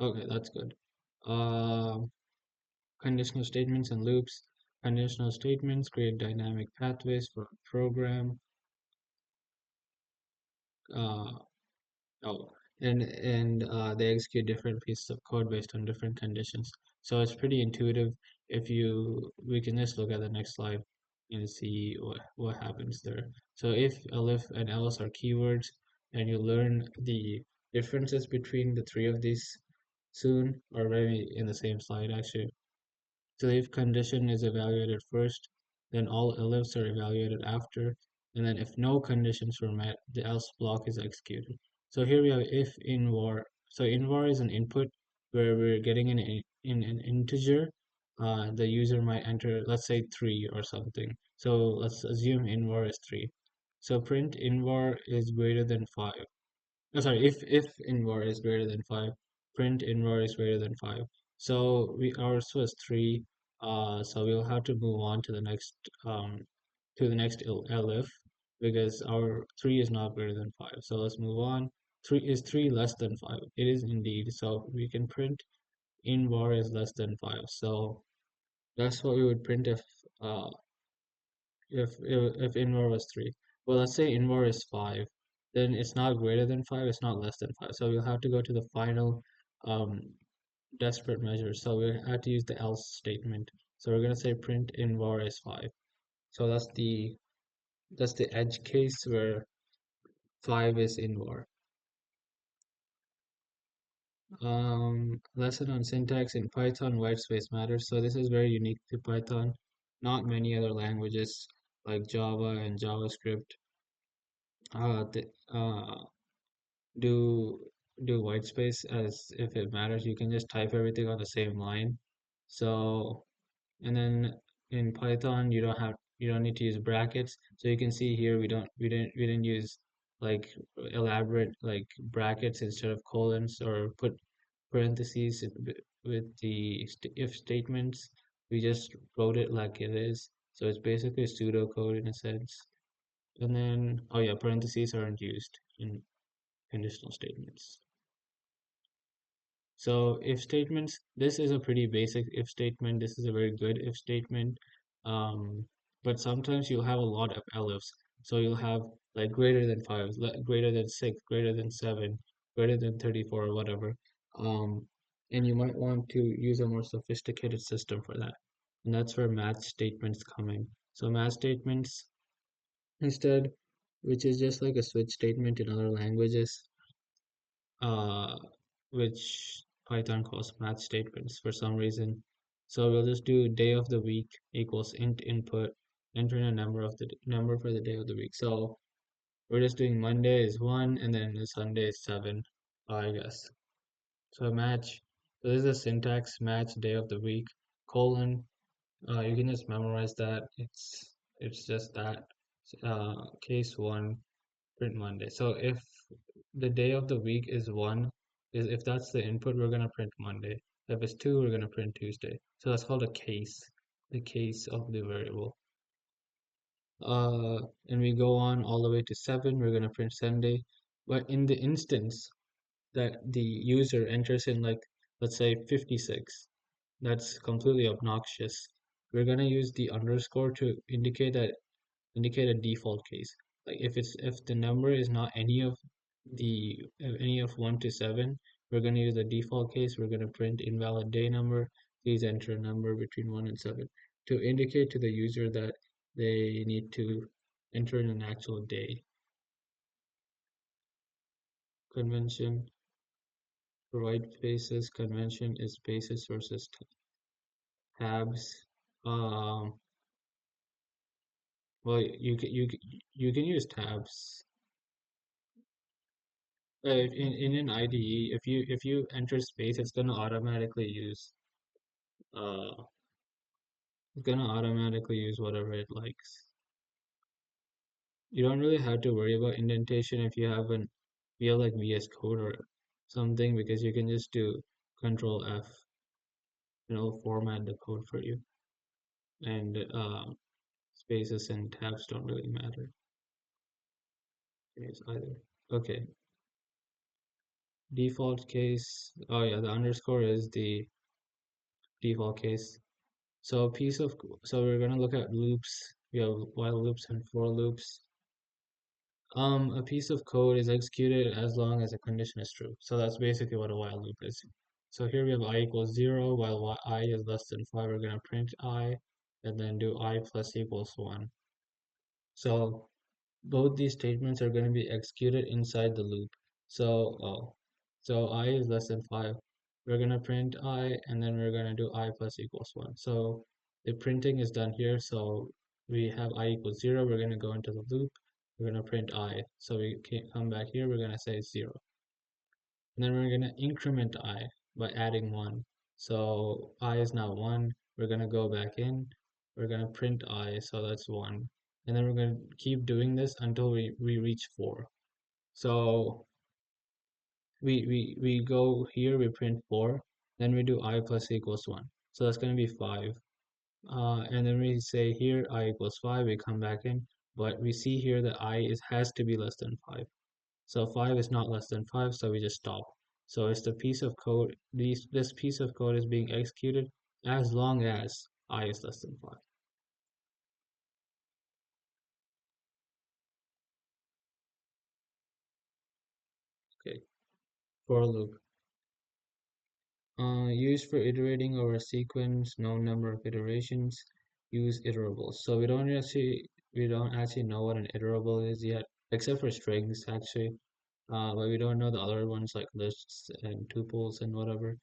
Okay, that's good. Um, Conditional statements and loops. Conditional statements create dynamic pathways for a program. Uh, oh, and they execute different pieces of code based on different conditions. So it's pretty intuitive. If you, we can just look at the next slide and see what happens there. So if elif and else are keywords, and you learn the differences between the three of these soon, or maybe in the same slide actually. So if condition is evaluated first, then all elifs are evaluated after, and then if no conditions were met, the else block is executed. So here we have if in var. So in var is an input where we're getting in an integer. The user might enter, let's say 3 or something. So let's assume in var is 3. So print in var is greater than 5. Oh, sorry, if invar is greater than 5, print invar is greater than 5. So we ours was 3, so we'll have to move on to the next elif because our 3 is not greater than 5. So let's move on. 3 less than 5? It is indeed. So we can print invar is less than 5. So that's what we would print uh if invar was 3. Well, let's say invar is 5, then it's not greater than 5, it's not less than 5. So we'll have to go to the final um, desperate measure. So we have to use the else statement. So we're going to say print invar is 5. So that's the edge case where 5 is invar. Lesson on syntax in Python, white space matters. So this is very unique to Python. Not many other languages like Java and JavaScript uh, th do do white space as if it matters. You can just type everything on the same line. So and then in Python you don't need to use brackets. So you can see here we didn't use like elaborate like brackets instead of colons or put parentheses with the if statements. We just wrote it like it is. So it's basically pseudocode in a sense. And then oh yeah, parentheses aren't used in conditional statements. So if statements, this is a pretty basic if statement. This is a very good if statement. Um, but sometimes you'll have a lot of elifs. So you'll have like greater than 5, greater than 6, greater than 7, greater than 34 or whatever. Um, and you might want to use a more sophisticated system for that. And that's where match statements come in. So match statements instead, which is just like a switch statement in other languages, uh, which Python calls match statements for some reason. So we'll just do day of the week equals int input, enter in a number for the day of the week. So we're just doing Monday is 1 and then the Sunday is 7, I guess. So match, so this is a syntax match day of the week, colon. You can just memorize that. It's just that. Case 1, print Monday. So if the day of the week is 1, is if that's the input, we're gonna print Monday. If it's 2, we're gonna print Tuesday. So that's called a case, the case of the variable. And we go on all the way to 7, we're gonna print Sunday. But in the instance that the user enters in like, let's say 56, that's completely obnoxious. We're gonna use the underscore to indicate a default case. Like if the number is not any of 1 to 7, we're going to use the default case. We're going to print invalid day number. Please enter a number between 1 and 7 to indicate to the user that they need to enter in an actual day. Convention for white spaces. Convention is spaces versus tabs. Um, well, you can use tabs. In an IDE, if you enter space, uh it's gonna automatically use whatever it likes. You don't really have to worry about indentation if you have like VS Code or something because you can just do Control F and it'll format the code for you. And spaces and tabs don't really matter either. Okay, default case. Oh yeah, the underscore is the default case. So a piece of so we're gonna look at loops. We have while loops and for loops. A piece of code is executed as long as a condition is true. So that's basically what a while loop is. So here we have I equals 0, while I is less than 5, we're going to print I, and then do I plus equals 1. So both these statements are going to be executed inside the loop. So, so I is less than 5. We're going to print I, and then we're going to do I plus equals 1. So the printing is done here. So we have I equals 0. We're going to go into the loop. We're going to print I. So we can come back here. We're going to say 0. And then we're going to increment I by adding 1. So I is now 1. We're going to go back in. We're going to print I. So that's 1. And then we're going to keep doing this until we reach 4. So we go here, we print 4, then we do I plus equals 1. So that's going to be 5. And then we say here I equals 5, we come back in, but we see here that I has to be less than 5. So 5 is not less than 5, so we just stop. So it's the piece of code, this piece of code is being executed as long as I is less than 5. Okay, for loop. Used for iterating over a sequence, no number of iterations. Use iterables. So we don't actually know what an iterable is yet, except for strings actually. But we don't know the other ones like lists and tuples and whatever.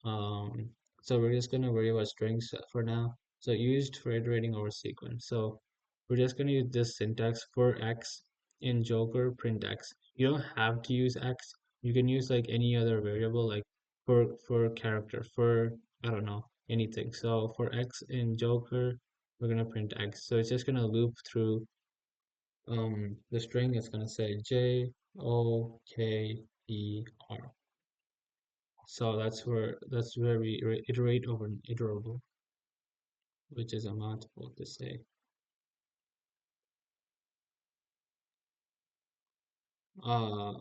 Um, so we're just gonna worry about strings for now. So used for iterating over sequence. So we're just gonna use this syntax for x in Joker print x. You don't have to use x. You can use like any other variable like for character for I don't know anything. So for x in Joker, we're gonna print x. So it's just gonna loop through the string. It's gonna say Joker. So that's where we iterate over an iterable, which is a mouthful to say. Uh,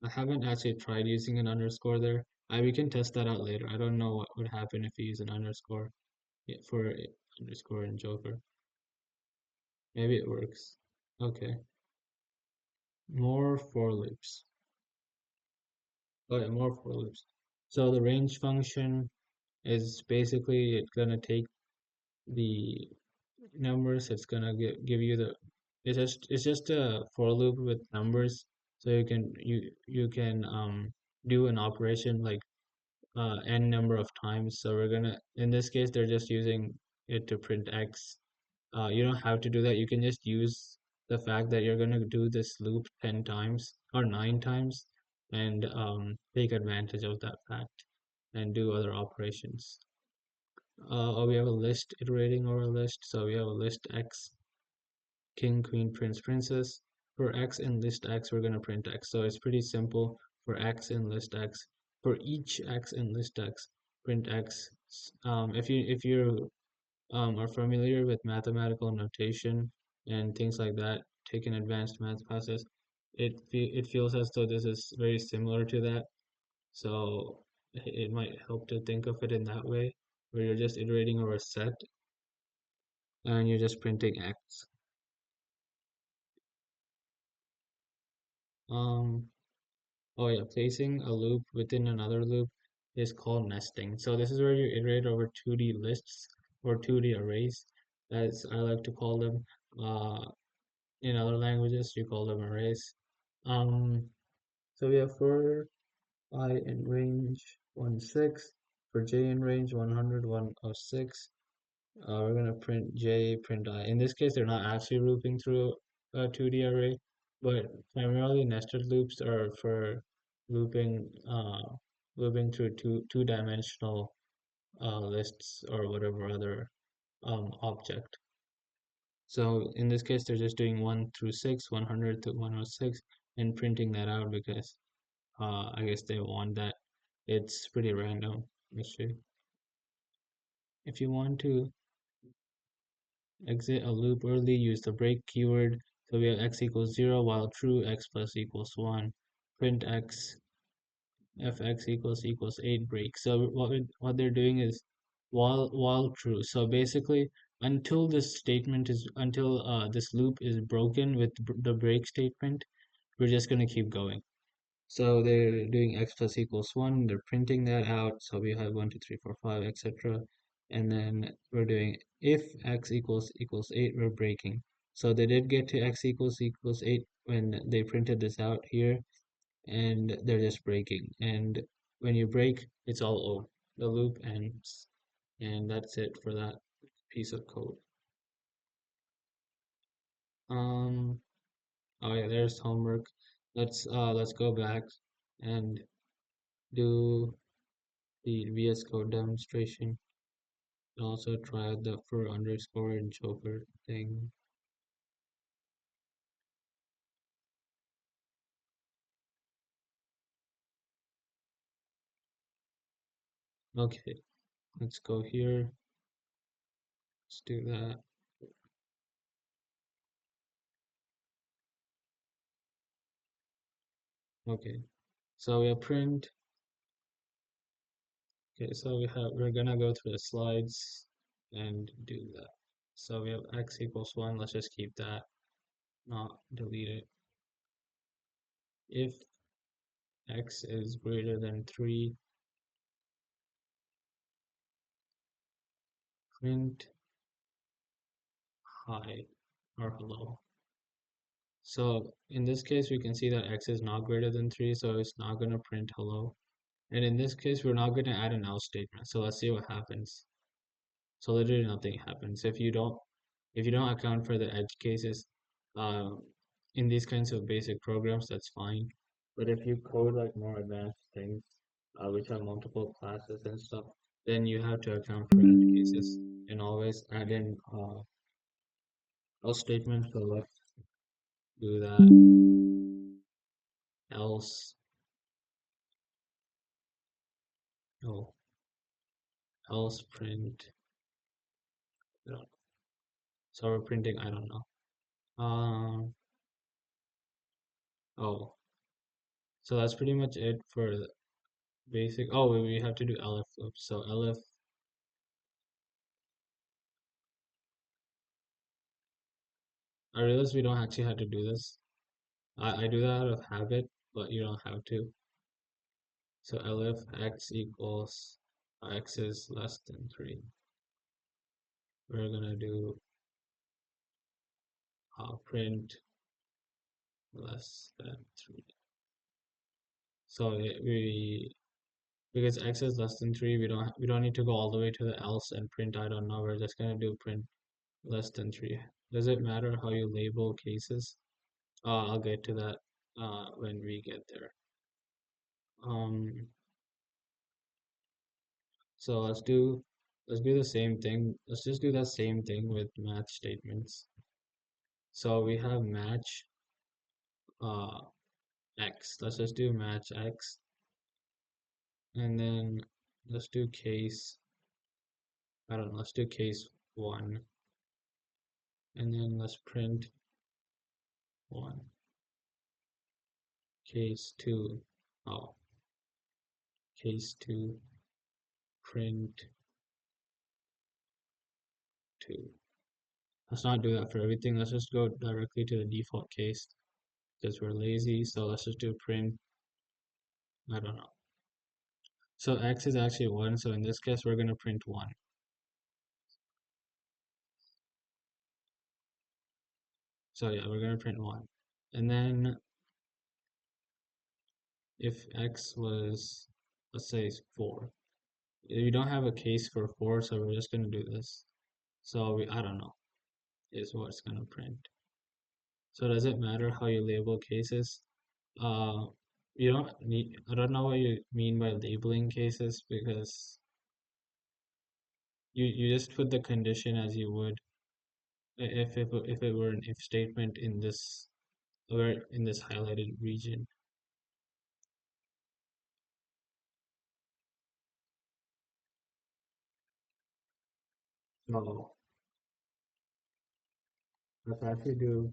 I haven't actually tried using an underscore there. We can test that out later. I don't know what would happen if you use an underscore for underscore in Joker. Maybe it works. Okay, more for loops. Oh yeah, more for loops. So the range function is basically it's gonna take the numbers. It's gonna give you the it's just a for loop with numbers, so you can do an operation like n number of times. So we're gonna in this case they're just using it to print x. You don't have to do that. You can just use the fact that you're gonna do this loop 10 times or 9 times and take advantage of that fact and do other operations. Or we have a list iterating over a list. So we have a list x, king, queen, prince, princess. For x in list x, we're going to print x. So it's pretty simple for x in list x. For each x in list x, print x. If you are familiar with mathematical notation and things like that, take an advanced math classes, it feels as though this is very similar to that. So it might help to think of it in that way, where you're just iterating over a set and you're just printing x. Um, oh yeah, placing a loop within another loop is called nesting. So this is where you iterate over 2D lists or 2D arrays, as I like to call them. In other languages, you call them arrays. Um, so we have for I in range 1, 6, for j in range 100, 106. We're gonna print j, print I. In this case, they're not actually looping through a 2D array, but primarily nested loops are for looping looping through two-dimensional lists or whatever other object. So in this case, they're just doing 1 through 6, 100 to 106, and printing that out because I guess they want that. It's pretty random, actually. If you want to exit a loop early, use the break keyword. So we have x equals 0 while true, x plus equals 1. print x, fx equals 8 break. So what they're doing is while true. So basically, until this statement is until this loop is broken with the break statement, we're just gonna keep going. So they're doing x plus equals 1, they're printing that out. So we have 1, 2, 3, 4, 5, etc. And then we're doing if x equals 8, we're breaking. So they did get to x equals 8 when they printed this out here, and they're just breaking. And when you break, it's all over. The loop ends, and that's it for that piece of code. Um, oh yeah, there's homework. Let's go back and do the VS Code demonstration. And also try the for underscore and choker thing. Okay, let's go here. Let's do that. Okay, so we have print. Okay, so we're gonna go through the slides and do that. So we have x equals 1. Let's just keep that, not delete it. If x is greater than 3, print hi or hello. So in this case, we can see that x is not greater than 3, so it's not going to print hello. And in this case, we're not going to add an else statement. So let's see what happens. So literally nothing happens. If you don't account for the edge cases, um, in these kinds of basic programs, that's fine. But if you code like more advanced things, which have multiple classes and stuff, then you have to account for edge cases and always add in else statement. So let's do that. Else, oh, else print. No. So we're printing, I don't know. Um, oh, so that's pretty much it for the basic. Oh, we have to do elif flip. So elif, I realize we don't actually have to do this. I do that out of habit, but you don't have to. So elif x equals x is less than 3. We're gonna do print less than 3. So because x is less than 3, we don't need to go all the way to the else and print I don't know. We're just gonna do print less than 3. Does it matter how you label cases? I'll get to that when we get there. Um, so let's do the same thing. Let's just do that same thing with match statements. So we have match uh x. Let's just do match x, and then let's do case. I don't know. Let's do case 1, and then let's print 1. Case 2. Oh, case 2. Print 2. Let's not do that for everything. Let's just go directly to the default case because we're lazy. So let's just do print. I don't know. So x is actually 1. So in this case, we're going to print 1. So yeah, we're going to print 1. And then if x was, let's say, 4. You don't have a case for 4, so we're just going to do this. So I don't know, is what's going to print. So does it matter how you label cases? Uh, you don't need, I don't know what you mean by labeling cases because you just put the condition as you would if it were an if statement in this or in this highlighted region. So let's actually do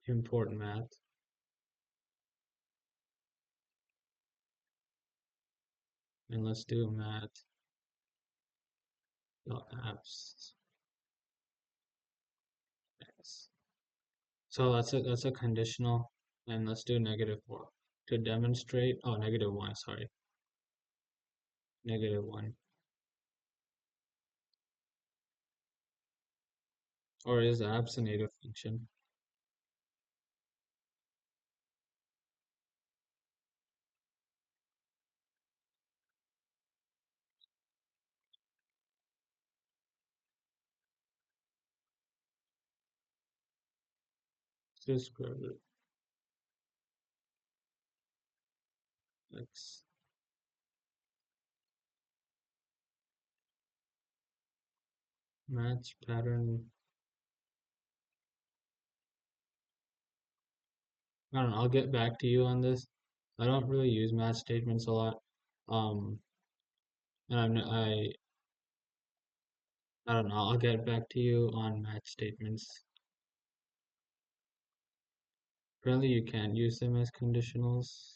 import math. And let's do math.apps. Yes. So that's a conditional, and let's do -4 to demonstrate. Oh, -1. Sorry, -1. Or is apps a native function? Just square root x. Match pattern. I don't know. I'll get back to you on this. I don't really use match statements a lot. Um, and I don't know. I'll get back to you on match statements. Apparently, you can't use them as conditionals.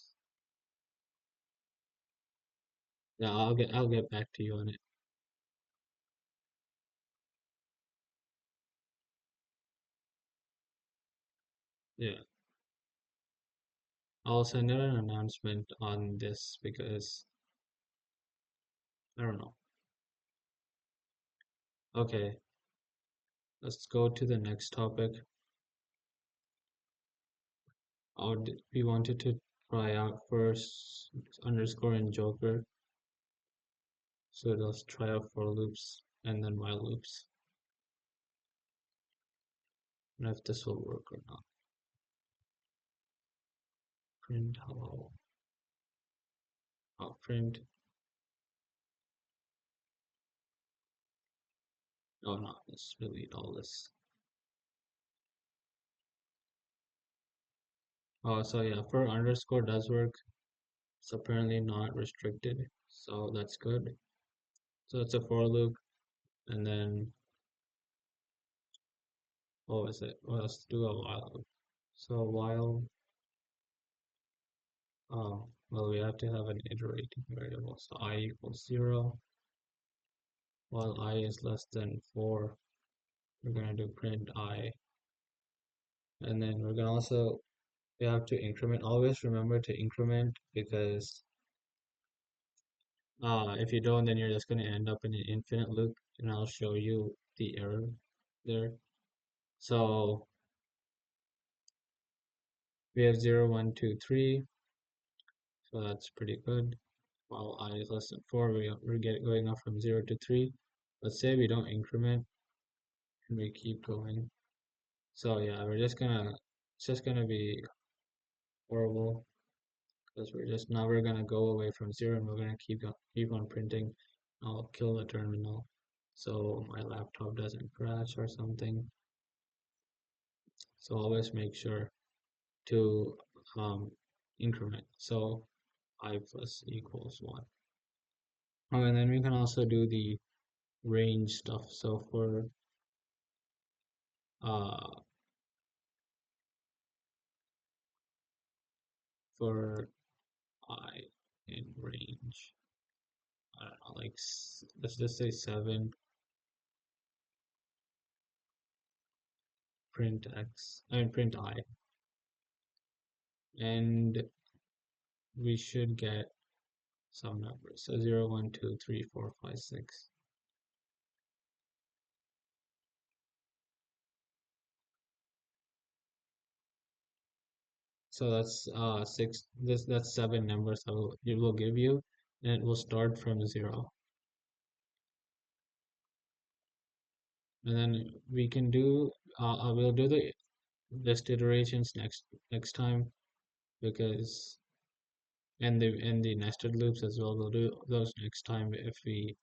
Yeah, I'll get back to you on it. Yeah, I'll send out an announcement on this because I don't know. Okay, let's go to the next topic. We wanted to try out first underscore and Joker. So let's try out for loops and then while loops. And if this will work or not. Print hello. Print. Oh no, let's delete all this. Oh, so yeah, for underscore does work. It's apparently not restricted, so that's good. So it's a for loop, and then what is it? Well, let's do a while loop. So while well, we have to have an iterating variable. So I equals 0, while I is less than 4. We're gonna do print I, and then we're gonna also we have to increment. Always remember to increment because if you don't, then you're just gonna end up in an infinite loop, and I'll show you the error there. So we have 0, 1, 2, 3, so that's pretty good. While I is less than 4, we're going up from 0 to 3. Let's say we don't increment and we keep going. So yeah, it's just gonna be horrible because we're gonna go away from 0 and we're gonna keep on printing. I'll kill the terminal so my laptop doesn't crash or something. So always make sure to increment. So I plus equals 1. Oh, and then we can also do the range stuff. So uh for I in range, I don't know, like let's just say 7, print x, I mean print I, and we should get some numbers. So 0, 1, 2, 3, 4, 5, 6. So that's 6. That's 7 numbers that it will give you, and it will start from 0. And then we can do we'll do the list iterations next time because and the nested loops as well. We'll do those next time if we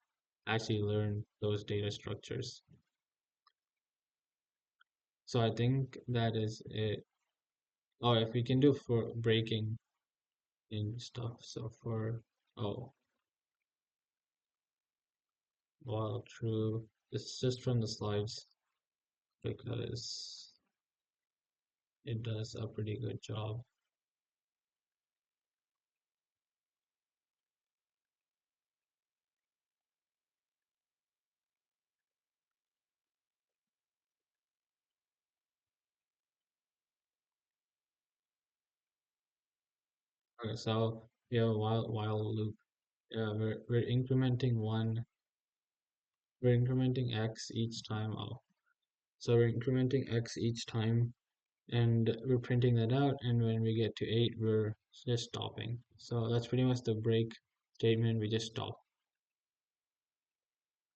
actually learn those data structures. So I think that is it. Oh, if we can do for breaking in stuff. So for oh, while true, it's just from the slides because it does a pretty good job. Okay, so yeah, while loop. Yeah, we're incrementing x each time. Oh, so we're incrementing x each time, and we're printing that out. And when we get to 8, we're just stopping. So that's pretty much the break statement. We just stop.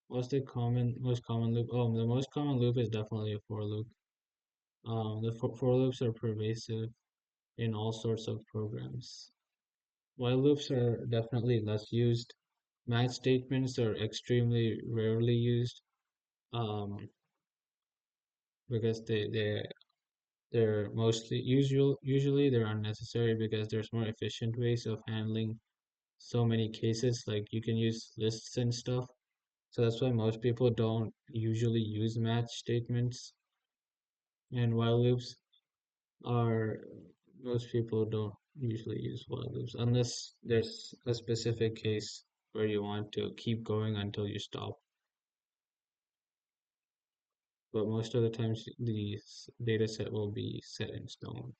What's the most common loop? Oh, the most common loop is definitely a for loop. The for loops are pervasive in all sorts of programs. While loops are definitely less used. Match statements are extremely rarely used, because they're mostly usually they're unnecessary because there's more efficient ways of handling so many cases. Like you can use lists and stuff. So that's why most people don't usually use match statements. And while loops are most people don't usually use while loops unless there's a specific case where you want to keep going until you stop. But most of the times the data set will be set in stone,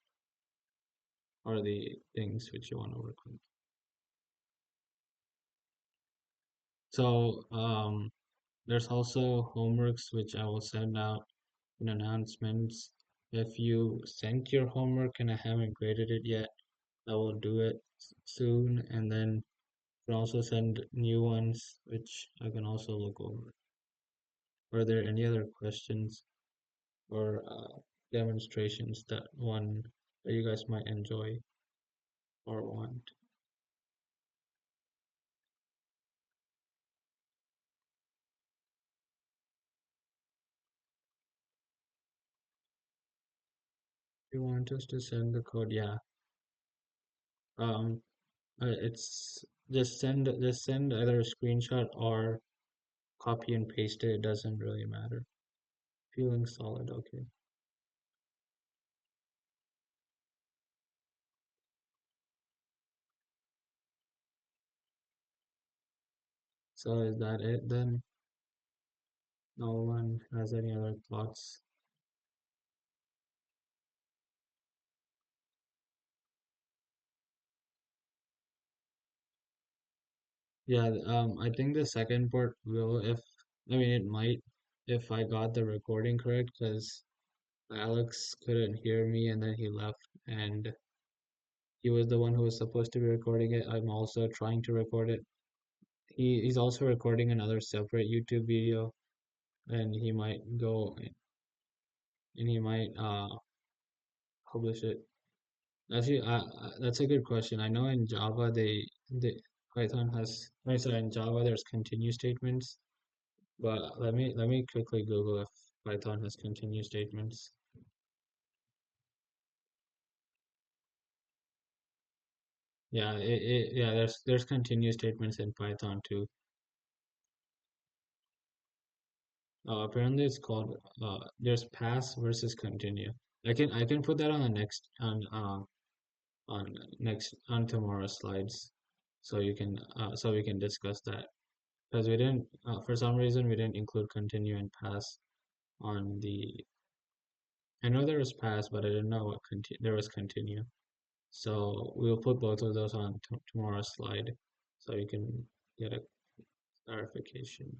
or the things which you want to work on. So there's also homeworks which I will send out in announcements. If you sent your homework and I haven't graded it yet, I will do it soon, and then can also send new ones which I can also look over. Are there any other questions or demonstrations that you guys might enjoy or want? You want us to send the code? Yeah. Um, it's just send either a screenshot or copy and paste it. It doesn't really matter. Feeling solid. Okay. So is that it then? No one has any other thoughts? Yeah. I think the second part will, if I mean it might, if I got the recording correct, because Alex couldn't hear me and then he left, and he was the one who was supposed to be recording it. I'm also trying to record it. He's also recording another separate YouTube video, and he might go and he might publish it. Actually, that's a good question. I know in Java they Python has, I sorry, in Java there's continue statements, but let me quickly Google if Python has continue statements. Yeah, yeah, there's continue statements in Python too. Apparently it's called there's pass versus continue. I can put that on the next on next on tomorrow's slides, so you can so we can discuss that, because we didn't for some reason we didn't include continue and pass on the. I know there was pass, but I didn't know what there was continue. So we'll put both of those on tomorrow's slide, so you can get a clarification.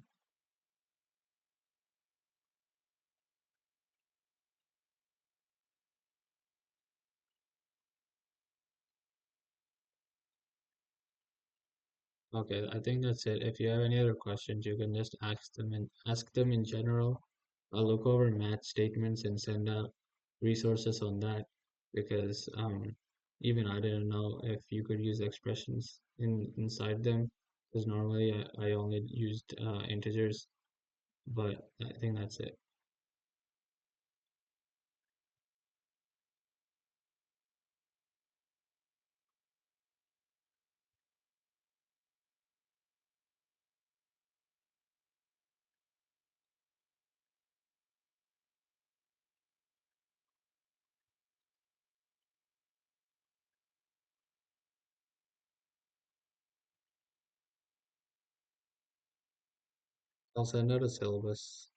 Okay, I think that's it. If you have any other questions, you can just ask them in general. I'll look over match statements and send out resources on that, because even I didn't know if you could use expressions inside them, because normally I only used integers, but I think that's it. I'll send out a syllabus.